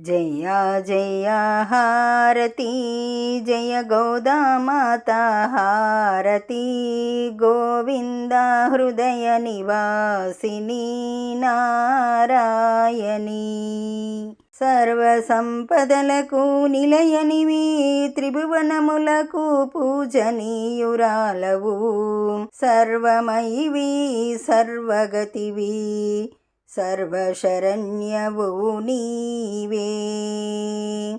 జయ జయ హారతి జయ గోదామాతా హారతి గోవింద హృదయ నివాసిని నారాయణి సర్వ సంపదలకు నిలయనివి త్రిభువనములకు పూజనీయురాలవు సర్వమయివి సర్వగతివి సర్వశరణ్యవు నీవే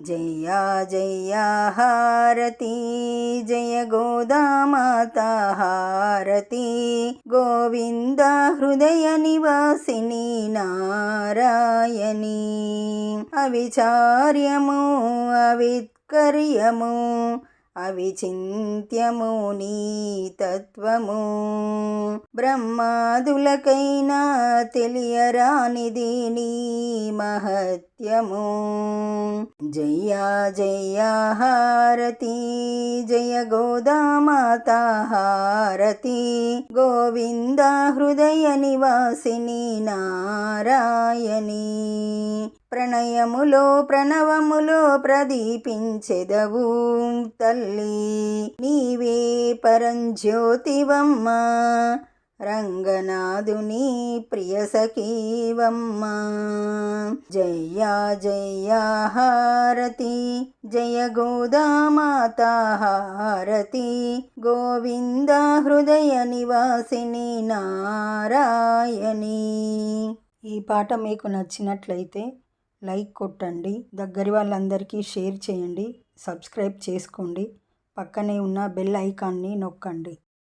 జయ జయ హారతి జయ గోదామాతా హారతి గోవింద హృదయ నివాసిని నారాయణి అవిచార్యము అవిత్కర్యము అవిచింత్యము నీ తత్వము బ్రహ్మాదులకైనా తెలియరానిది నీ మహత్యము జయ జయ హారతి జయ గోదామాతా హారతి గోవింద హృదయ నివాసిని నారాయణి ప్రణయములో ప్రణవములో ప్రదీపించెదవు తల్లి నీవే పరంజ్యోతివమ్మ రంగనాథుని ప్రియ సఖీవమ్మ జయ జయ హారతి జయ గోదామాతా హారతి గోవింద హృదయ నివాసిని నారాయణి. ఈ పాట మీకు నచ్చినట్లయితే లైక్ కొట్టండి, దగ్గరి వాళ్ళందరికీ షేర్ చేయండి, సబ్స్క్రైబ్ చేసుకోండి, పక్కనే ఉన్న బెల్ ఐకాన్ని నొక్కండి.